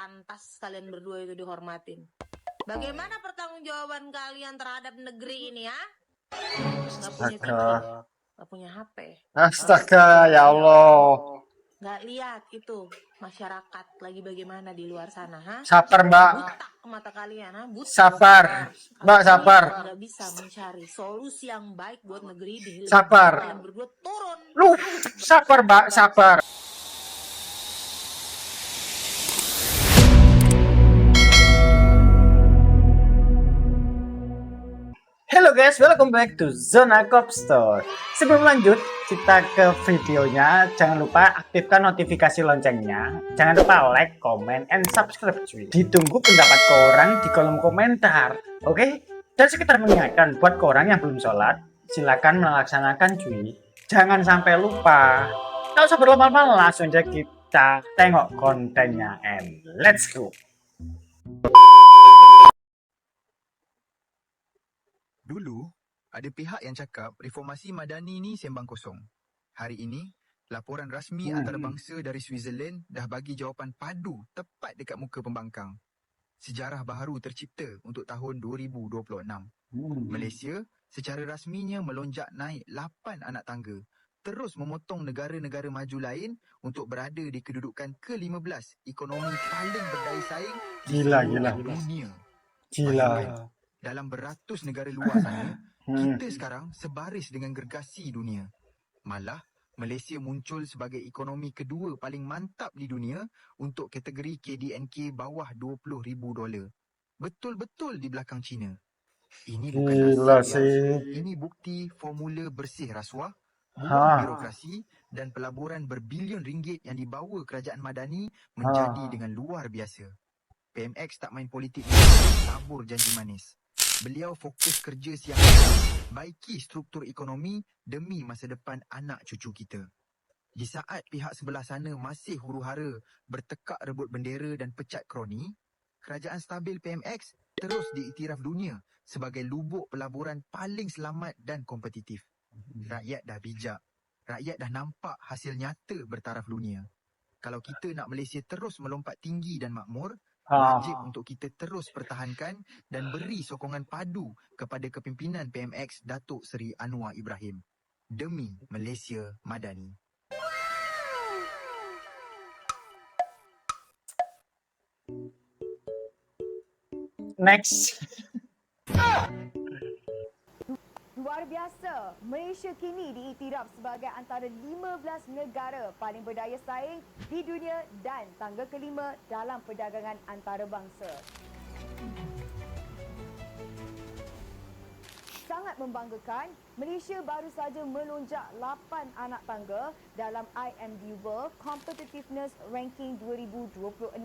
pantas kalian berdua itu dihormatin. Bagaimana pertanggungjawaban kalian terhadap negeri ini, ya? Gak punya TV, gak punya HP. Astaga, ya Allah. Gak lihat itu masyarakat lagi bagaimana di luar sana, ha? Sabar, Mbak. Butak mata kalian, ha? Butak. Sabar. Mbak, sabar. Gak bisa mencari solusi yang baik buat negeri ini. Sabar. Kalian berdua turun. Lu, sabar, Mbak, sabar. Halo guys, welcome back to Zona Kopstore. Sebelum lanjut kita ke videonya, jangan lupa aktifkan notifikasi loncengnya. Jangan lupa like, comment, and subscribe cuy. Ditunggu pendapat korang di kolom komentar, oke? Dan sekitar mengingatkan buat korang yang belum sholat, silakan melaksanakan cuy. Jangan sampai lupa. Nggak usah berlama-lama, langsung aja kita tengok kontennya and let's go. Dulu, ada pihak yang cakap reformasi madani ni sembang kosong. Hari ini, laporan rasmi antarabangsa dari Switzerland dah bagi jawapan padu tepat dekat muka pembangkang. Sejarah baharu tercipta untuk tahun 2026. Malaysia secara rasminya melonjak naik 8 anak tangga, terus memotong negara-negara maju lain untuk berada di kedudukan ke-15 ekonomi paling berdaya saing di dunia. Gila. Dalam beratus negara luar sana, kita sekarang sebaris dengan gergasi dunia. Malah, Malaysia muncul sebagai ekonomi kedua paling mantap di dunia untuk kategori KDNK bawah $20,000. Betul-betul di belakang China. Ini bukan nasib ya. Ini bukti formula bersih rasuah, buang birokrasi dan pelaburan berbilion ringgit yang dibawa kerajaan madani menjadi dengan luar biasa. PMX tak main politik, tabur janji manis. Beliau fokus kerja siang malam, baiki struktur ekonomi demi masa depan anak cucu kita. Di saat pihak sebelah sana masih huru-hara bertekak rebut bendera dan pecat kroni, kerajaan stabil PMX terus diiktiraf dunia sebagai lubuk pelaburan paling selamat dan kompetitif. Rakyat dah bijak. Rakyat dah nampak hasil nyata bertaraf dunia. Kalau kita nak Malaysia terus melompat tinggi dan makmur, wajib untuk kita terus pertahankan dan beri sokongan padu kepada kepimpinan PMX Datuk Seri Anwar Ibrahim demi Malaysia Madani. Next. Luar biasa, Malaysia kini diiktiraf sebagai antara 15 negara paling berdaya saing di dunia dan tangga kelima dalam perdagangan antarabangsa. Sangat membanggakan, Malaysia baru saja melonjak 8 anak tangga dalam IMD World Competitiveness Ranking 2026.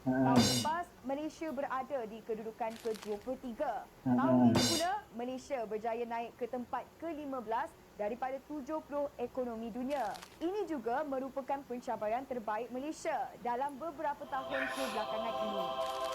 Tahun lepas, Malaysia berada di kedudukan ke-23. Tahun ini pula, Malaysia berjaya naik ke tempat ke-15 daripada 70 ekonomi dunia. Ini juga merupakan pencapaian terbaik Malaysia dalam beberapa tahun kebelakangan ini.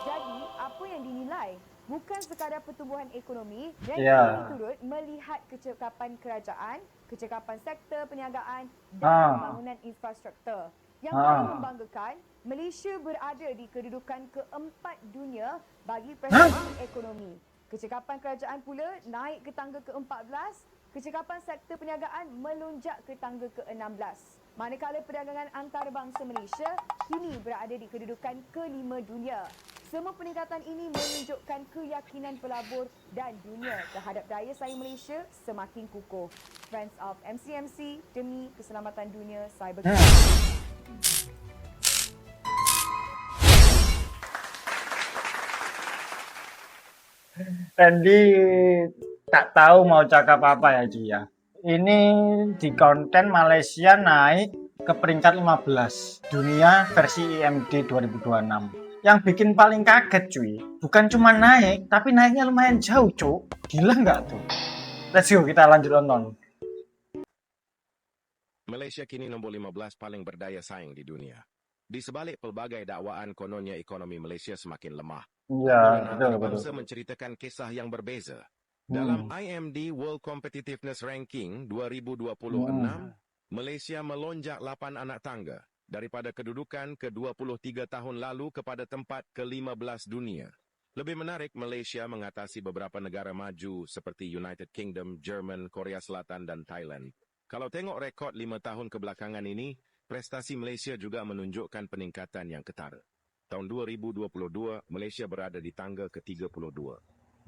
Jadi, apa yang dinilai? Bukan sekadar pertumbuhan ekonomi, ranking ini turut melihat kecekapan kerajaan, kecekapan sektor perniagaan dan pembangunan infrastruktur. Yang paling membanggakan, Malaysia berada di kedudukan keempat dunia bagi prestasi ekonomi. Kecekapan kerajaan pula naik ke tangga ke-14, kecekapan sektor perniagaan melonjak ke tangga ke-16. Manakala perdagangan antarabangsa Malaysia kini berada di kedudukan ke-5 dunia. Semua peningkatan ini menunjukkan keyakinan pelabur dan dunia terhadap daya saing Malaysia semakin kukuh. Friends of MCMC demi keselamatan dunia cyber. Randy tak tahu mau cakap apa ya cuy ya. Ini di konten Malaysia naik ke peringkat 15 dunia versi IMD 2026. Yang bikin paling kaget cuy, bukan cuma naik, tapi naiknya lumayan jauh cuy. Gila nggak tuh? Let's go, kita lanjut nonton. Malaysia kini nombor 15 paling berdaya saing di dunia. Di sebalik pelbagai dakwaan kononnya ekonomi Malaysia semakin lemah. Ya, Antarabangsa menceritakan kisah yang berbeza. Dalam IMD World Competitiveness Ranking 2026, Malaysia melonjak 8 anak tangga daripada kedudukan ke-23 tahun lalu kepada tempat ke-15 dunia. Lebih menarik, Malaysia mengatasi beberapa negara maju seperti United Kingdom, Jerman, Korea Selatan dan Thailand. Kalau tengok rekod 5 tahun kebelakangan ini, prestasi Malaysia juga menunjukkan peningkatan yang ketara. Tahun 2022, Malaysia berada di tangga ke-32.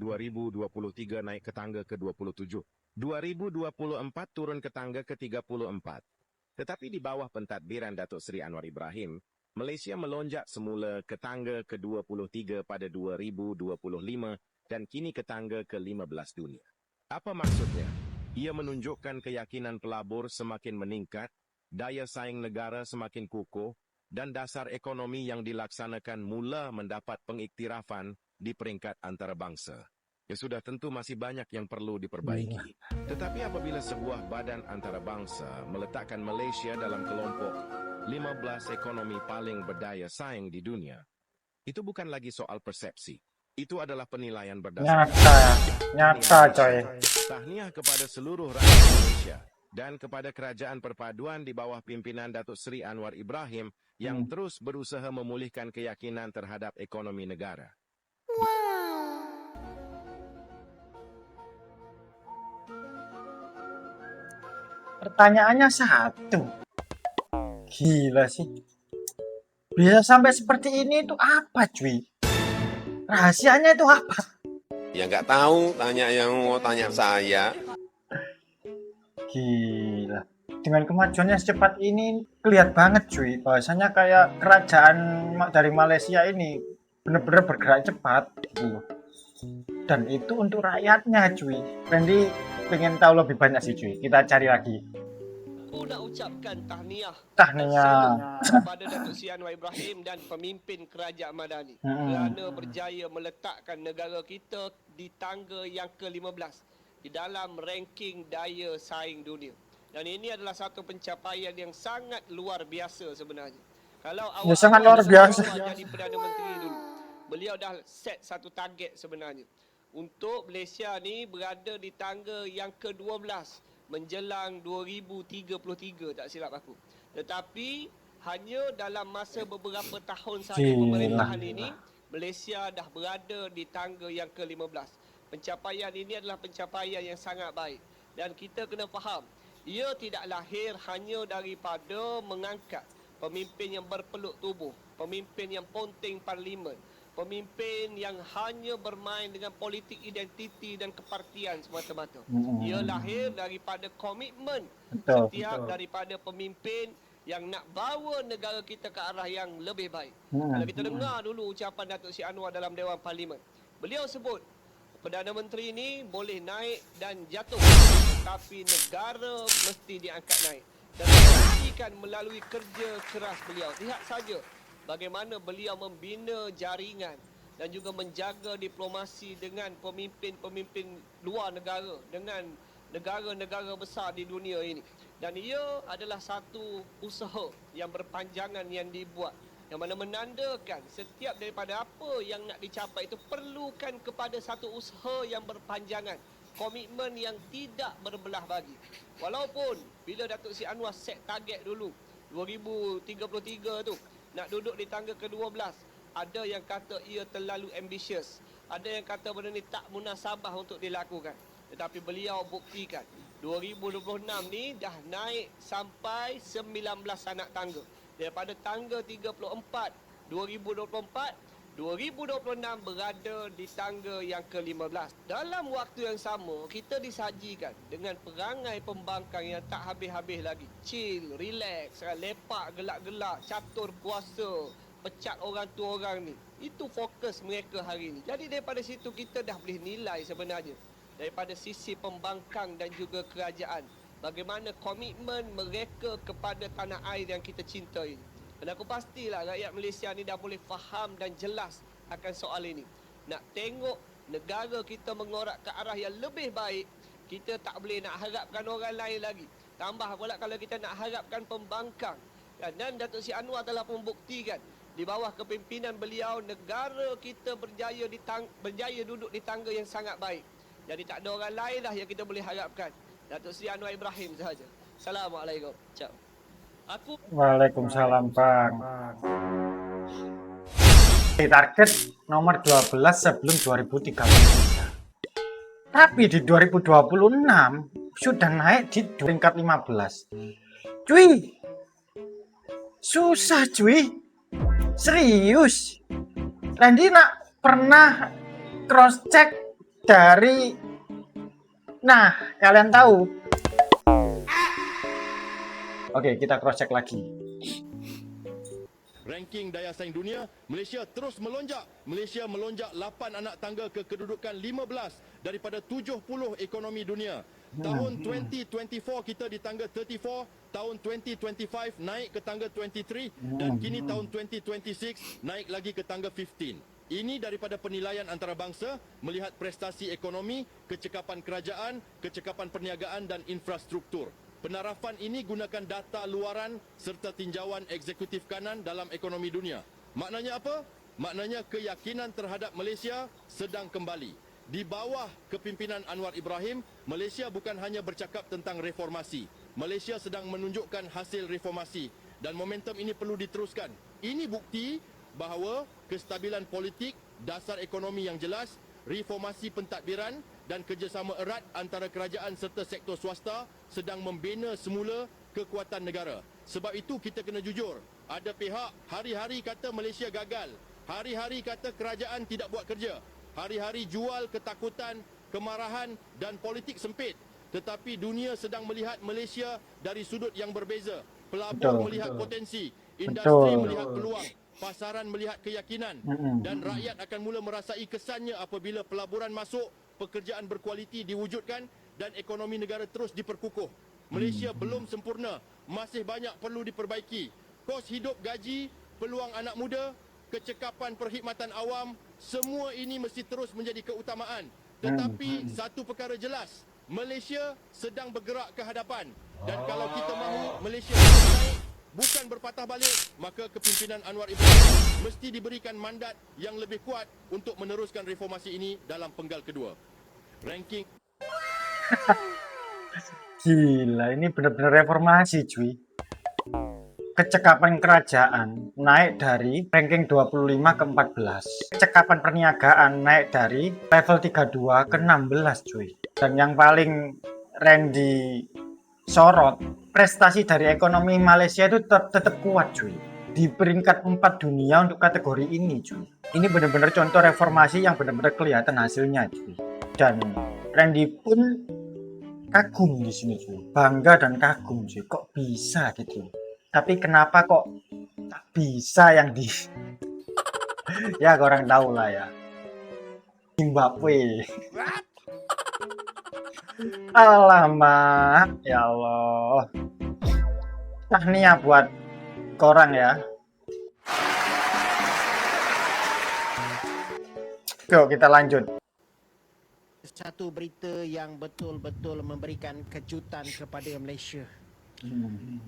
2023 naik ke tangga ke-27. 2024 turun ke tangga ke-34. Tetapi di bawah pentadbiran Datuk Seri Anwar Ibrahim, Malaysia melonjak semula ke tangga ke-23 pada 2025 dan kini ke tangga ke-15 dunia. Apa maksudnya? Ia menunjukkan keyakinan pelabur semakin meningkat, daya saing negara semakin kukuh, dan dasar ekonomi yang dilaksanakan mula mendapat pengiktirafan di peringkat antarabangsa. Ya sudah, tentu masih banyak yang perlu diperbaiki. Tetapi apabila sebuah badan antarabangsa meletakkan Malaysia dalam kelompok 15 ekonomi paling berdaya saing di dunia, itu bukan lagi soal persepsi. Itu adalah penilaian berdasarkan nyata coy. Tahniah kepada seluruh rakyat Malaysia dan kepada Kerajaan Perpaduan di bawah pimpinan Datuk Seri Anwar Ibrahim yang terus berusaha memulihkan keyakinan terhadap ekonomi negara. Pertanyaannya satu. Gila sih. Bisa sampai seperti ini itu apa cuy? Rahasianya itu apa? Ya nggak tahu, tanya yang mau tanya saya. Gila. Dengan kemajuannya secepat ini, kelihatan banget cuy. Bahwasanya kayak kerajaan dari Malaysia ini benar-benar bergerak cepat gitu. Dan itu untuk rakyatnya cuy. Randy pengen tahu lebih banyak sih cuy. Kita cari lagi. Aku nak ucapkan tahniah kepada Datuk Seri Anwar Ibrahim dan pemimpin kerajaan Madani kerana berjaya meletakkan negara kita di tangga yang ke-15 di dalam ranking daya saing dunia. Dan ini adalah satu pencapaian yang sangat luar biasa sebenarnya. Kalau awak sangat luar biasa jadi Perdana Menteri dulu, beliau dah set satu target sebenarnya untuk Malaysia ni berada di tangga yang ke-12 menjelang 2033 tak silap aku. Tetapi hanya dalam masa beberapa tahun saja pemerintahan ini, Malaysia dah berada di tangga yang ke-15. Pencapaian ini adalah pencapaian yang sangat baik. Dan kita kena faham, ia tidak lahir hanya daripada mengangkat pemimpin yang berpeluk tubuh, pemimpin yang ponteng parlimen, pemimpin yang hanya bermain dengan politik identiti dan kepartian semata-mata. Ia lahir daripada komitmen setiap daripada pemimpin yang nak bawa negara kita ke arah yang lebih baik. Kalau kita dengar dulu ucapan Datuk Seri Anwar dalam Dewan Parlimen, beliau sebut Perdana Menteri ini boleh naik dan jatuh, tetapi negara mesti diangkat naik. Dan dipastikan melalui kerja keras beliau. Lihat saja bagaimana beliau membina jaringan dan juga menjaga diplomasi dengan pemimpin-pemimpin luar negara, dengan negara-negara besar di dunia ini. Dan ia adalah satu usaha yang berpanjangan yang dibuat, yang mana menandakan setiap daripada apa yang nak dicapai itu perlukan kepada satu usaha yang berpanjangan, komitmen yang tidak berbelah bagi. Walaupun bila Datuk Seri Anwar set target dulu 2033 tu nak duduk di tangga ke-12, ada yang kata ia terlalu ambisius, ada yang kata benda ni tak munasabah untuk dilakukan. Tetapi beliau buktikan 2026 ni dah naik sampai 19 anak tangga. Daripada tangga 34 2024, 2026 berada di tangga yang ke-15. Dalam waktu yang sama, kita disajikan dengan perangai pembangkang yang tak habis-habis lagi. Chill, relax, lepak, gelak-gelak, catur puasa, pecat orang tu orang ni. Itu fokus mereka hari ni. Jadi daripada situ kita dah boleh nilai sebenarnya daripada sisi pembangkang dan juga kerajaan, bagaimana komitmen mereka kepada tanah air yang kita cinta ini. Dan aku pastilah rakyat Malaysia ni dah boleh faham dan jelas akan soal ini. Nak tengok negara kita mengorak ke arah yang lebih baik, kita tak boleh nak harapkan orang lain lagi. Tambah pula kalau kita nak harapkan pembangkang. Dan Datuk Seri Anwar telah membuktikan di bawah kepimpinan beliau, negara kita berjaya duduk di tangga yang sangat baik. Jadi tak ada orang lain lah yang kita boleh harapkan. Datuk Seri Anwar Ibrahim sahaja. Assalamualaikum. Ciao. Aku Waalaikumsalam, Bang. Target nomor 12 sebelum 2033. Tapi di 2026 sudah naik di peringkat 15. Cuy, susah cuy. Serius. Randy nak pernah cross check dari, nah kalian tahu. Oke, kita cross check lagi. Ranking daya saing dunia, Malaysia terus melonjak. Malaysia melonjak 8 anak tangga ke kedudukan 15 daripada 70 ekonomi dunia. Tahun 2024 kita di tangga 34, tahun 2025 naik ke tangga 23 dan kini tahun 2026 naik lagi ke tangga 15. Ini daripada penilaian antarabangsa melihat prestasi ekonomi, kecekapan kerajaan, kecekapan perniagaan dan infrastruktur. Penarafan ini gunakan data luaran serta tinjauan eksekutif kanan dalam ekonomi dunia. Maknanya apa? Maknanya keyakinan terhadap Malaysia sedang kembali. Di bawah kepimpinan Anwar Ibrahim, Malaysia bukan hanya bercakap tentang reformasi. Malaysia sedang menunjukkan hasil reformasi dan momentum ini perlu diteruskan. Ini bukti bahawa kestabilan politik, dasar ekonomi yang jelas, reformasi pentadbiran dan kerjasama erat antara kerajaan serta sektor swasta sedang membina semula kekuatan negara. Sebab itu kita kena jujur. Ada pihak hari-hari kata Malaysia gagal. Hari-hari kata kerajaan tidak buat kerja. Hari-hari jual ketakutan, kemarahan dan politik sempit. Tetapi dunia sedang melihat Malaysia dari sudut yang berbeza. Pelabur melihat potensi, industri melihat peluang, pasaran melihat keyakinan dan rakyat akan mula merasai kesannya apabila pelaburan masuk, pekerjaan berkualiti diwujudkan dan ekonomi negara terus diperkukuh. Malaysia belum sempurna, masih banyak perlu diperbaiki. Kos hidup, gaji, peluang anak muda, kecekapan perkhidmatan awam, semua ini mesti terus menjadi keutamaan. Tetapi satu perkara jelas, Malaysia sedang bergerak ke hadapan dan kalau kita mahu Malaysia naik bukan berpatah balik, maka kepimpinan Anwar Ibrahim mesti diberikan mandat yang lebih kuat untuk meneruskan reformasi ini dalam penggal kedua. Ranking Gila, ini benar-benar reformasi cuy. Kecekapan kerajaan naik dari ranking 25 ke 14. Kecekapan perniagaan naik dari level 32 ke 16 cuy. Dan yang paling Randy sorot, prestasi dari ekonomi Malaysia itu tetap kuat cuy. Di peringkat 4 dunia untuk kategori ini cuy. Ini benar-benar contoh reformasi yang benar-benar kelihatan hasilnya cuy. Dan Randy pun kagum di sini cuy, bangga dan kagum cuy, kok bisa gitu. Tapi kenapa kok tak bisa yang di ya orang tahu lah ya, Zimbabwe. Alamak, ya Allah. Tahniah buat korang ya. Yuk kita lanjut. Satu berita yang betul-betul memberikan kejutan kepada Malaysia.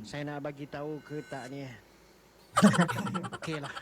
Saya nak bagi tahu ke tak ni? Okeylah.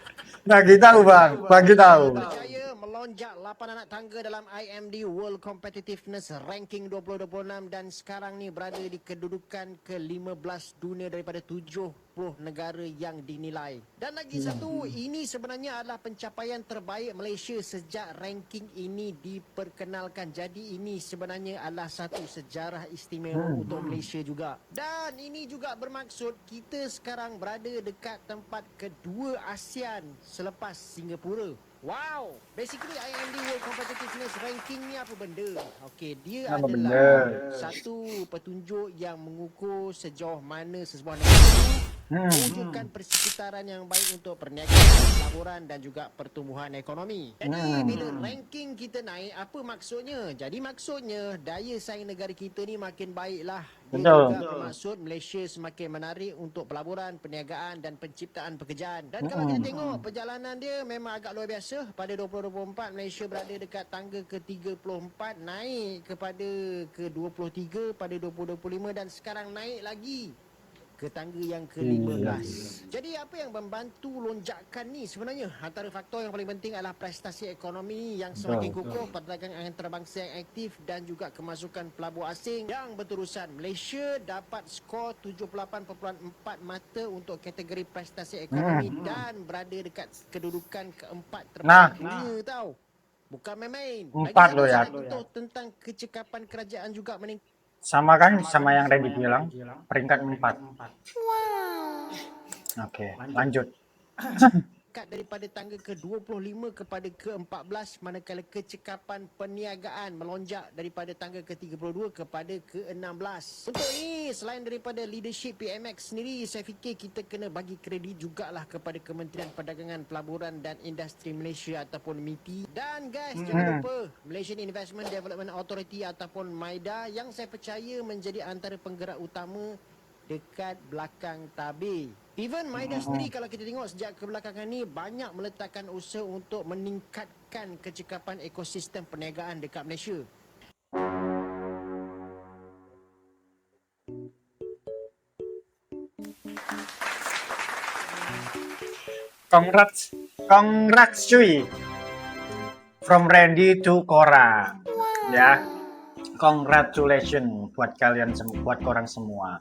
Bagi tahu bang, bagi tahu. Berjaya melonjak 8 anak tangga dalam IMD World Competitiveness Ranking 2026 dan sekarang ni berada di kedudukan ke-15 dunia daripada 70 negara yang dinilai. Dan lagi satu, ini sebenarnya adalah pencapaian terbaik Malaysia sejak ranking ini diperkenalkan. Jadi ini sebenarnya adalah satu sejarah istimewa untuk Malaysia juga. Dan ini juga bermaksud kita sekarang berada dekat tempat kedua ASEAN selepas Singapura. Wow, basically IMD World Competitiveness Ranking ni apa benda? Okey, dia adalah satu petunjuk yang mengukur sejauh mana sesebuah negara mewujudkan persekitaran yang baik untuk perniagaan, pelaburan dan juga pertumbuhan ekonomi. Jadi bila ranking kita naik, apa maksudnya? Jadi maksudnya daya saing negara kita ni makin baiklah. Dia juga bermaksud Malaysia semakin menarik untuk pelaburan, perniagaan dan penciptaan pekerjaan. Dan kalau kita tengok perjalanan dia memang agak luar biasa. Pada 2024 Malaysia berada dekat tangga ke-34, naik kepada ke-23 pada 2025 dan sekarang naik lagi ke tangga yang ke-15. Jadi apa yang membantu lonjakan ni sebenarnya? Antara faktor yang paling penting adalah prestasi ekonomi yang semakin kukuh, perdagangan antarabangsa yang aktif dan juga kemasukan pelabur asing yang berterusan. Malaysia dapat skor 78.4 mata untuk kategori prestasi ekonomi dan berada dekat kedudukan keempat terbaik dunia tau. Bukan main-main. Empat loh ya. Contoh tentang kecekapan kerajaan juga meningkat. Sama kan sama yang Randy bilang, peringkat 4. Oke, lanjut. Daripada tangga ke-25 kepada ke-14, manakala kecekapan perniagaan melonjak daripada tangga ke-32 kepada ke-16. Untuk ini, selain daripada leadership PMX sendiri, saya fikir kita kena bagi kredit jugalah kepada Kementerian Perdagangan, Pelaburan dan Industri Malaysia ataupun MIPI. Dan guys, jangan lupa Malaysian Investment Development Authority ataupun MIDA yang saya percaya menjadi antara penggerak utama dekat belakang tabir. Even MIDA sendiri kalau kita tengok sejak kebelakangan ni banyak meletakkan usaha untuk meningkatkan kecekapan ekosistem perniagaan dekat Malaysia. Congrats cuy. From Randy to Cora. Ya. Congratulations buat kalian buat korang semua.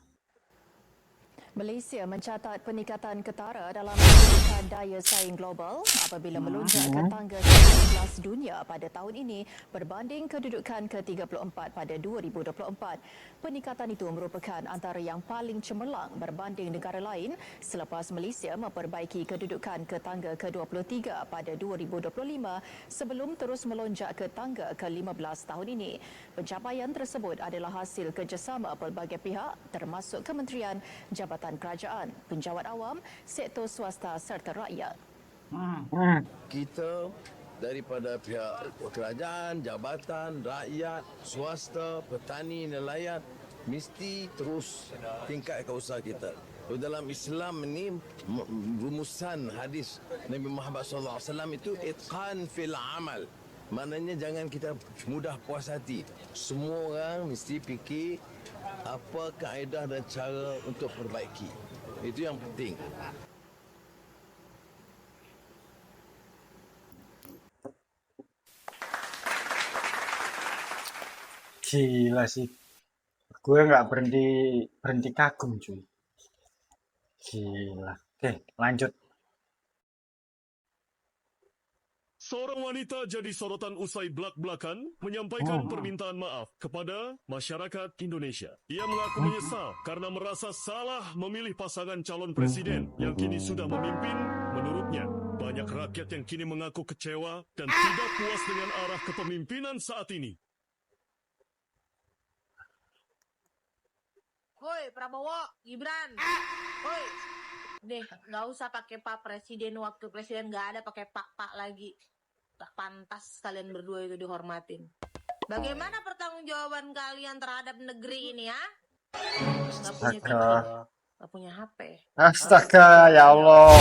Malaysia mencatat peningkatan ketara dalam kedudukan daya saing global apabila melonjak ke tangga ke-11 dunia pada tahun ini berbanding kedudukan ke-34 pada 2024. Peningkatan itu merupakan antara yang paling cemerlang berbanding negara lain selepas Malaysia memperbaiki kedudukan ke tangga ke-23 pada 2025 sebelum terus melonjak ke tangga ke-15 tahun ini. Pencapaian tersebut adalah hasil kerjasama pelbagai pihak termasuk Kementerian, Jabatan Kerajaan, penjawat awam, sektor swasta serta rakyat. Kita daripada pihak kerajaan, jabatan, rakyat, swasta, petani, nelayan mesti terus tingkatkan usaha kita. Dalam Islam ini rumusan hadis Nabi Muhammad SAW itu itqan fil amal. Maknanya jangan kita mudah puas hati. Semua orang mesti fikir apa kaedah dan cara untuk perbaiki. Itu yang penting. Gila sih. Gue nggak berhenti kagum cuy. Gila. Oke, lanjut. Seorang wanita jadi sorotan usai belak-belakan menyampaikan permintaan maaf kepada masyarakat Indonesia. Ia mengaku menyesal karena merasa salah memilih pasangan calon presiden yang kini sudah memimpin. Menurutnya, banyak rakyat yang kini mengaku kecewa dan tidak puas dengan arah kepemimpinan saat ini. Woi, Prabowo, Gibran. Woi. Deh, nggak usah pakai Pak Presiden, waktu presiden nggak ada pakai Pak lagi. Tak pantas kalian berdua itu dihormatin. Bagaimana pertanggungjawaban kalian terhadap negeri ini ya? Nggak punya TV, nggak punya HP. Astaga, ya Allah.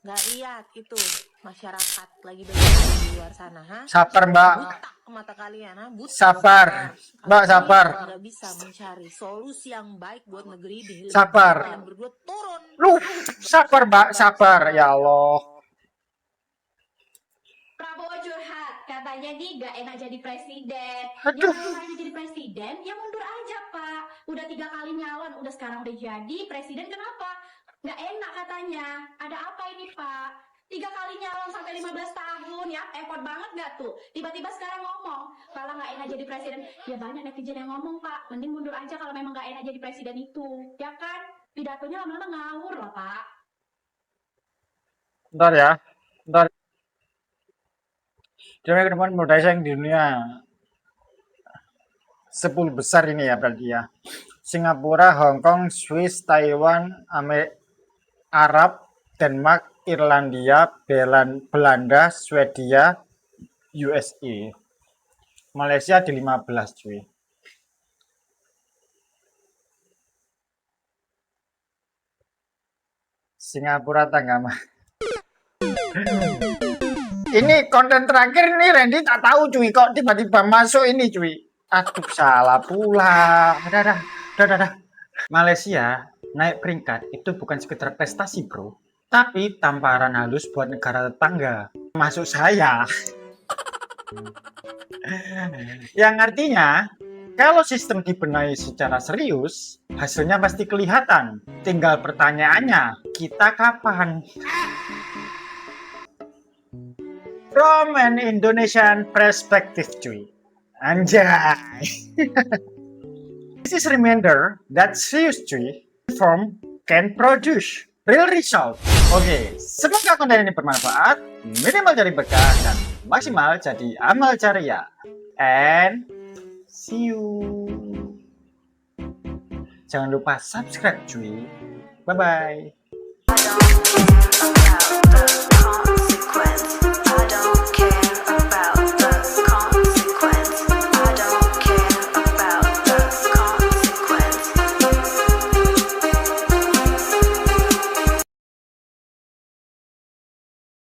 Nggak lihat itu masyarakat lagi bagaimana di luar sana, ha? Sabar, Mbak. Buta ke mata kalian, ha? Buta. Sabar, Mbak, sabar. Nggak bisa mencari solusi yang baik buat negeri ini. Sabar. Kalian berdua turun. Lu sabar, Mbak, sabar. Ya Allah. Prabowo curhat, katanya nih gak enak jadi presiden. Aduh. Ya kalau hanya jadi presiden, ya mundur aja Pak. Udah 3 kali nyalon, udah sekarang udah jadi presiden, kenapa? Gak enak katanya. Ada apa ini Pak? 3 kali nyalon sampai 15 tahun ya, effort banget gak tuh? Tiba-tiba sekarang ngomong, kalau gak enak jadi presiden, ya banyak netizen yang ngomong Pak, mending mundur aja kalau memang gak enak jadi presiden itu. Ya kan? Pidatonya lama-lama ngawur loh Pak. Bentar ya. Bentar. Dia ke depan modal saing di dunia 10 besar ini ya berarti ya. Singapura, Hong Kong, Swiss, Taiwan, Arab, Denmark, Irlandia, Belanda, Swedia, USA. Malaysia di 15 cuy. Singapura Tangga. Ini konten terakhir nih Randy tak tahu cuy kok tiba-tiba masuk ini cuy. Aduh salah pula. Dah. Malaysia naik peringkat itu bukan sekedar prestasi bro, tapi tamparan halus buat negara tetangga, masuk saya. Yang artinya, kalau sistem dibenahi secara serius, hasilnya pasti kelihatan. Tinggal pertanyaannya, kita kapan? From an Indonesian perspective, cuy. Anjay. This is reminder that serious, cuy, reform can produce real result. Oke, semoga konten ini bermanfaat, minimal jadi berkah, dan maksimal jadi amal jariah. And see you. Jangan lupa subscribe, cuy. Bye-bye. I don't care about the consequence. I don't care.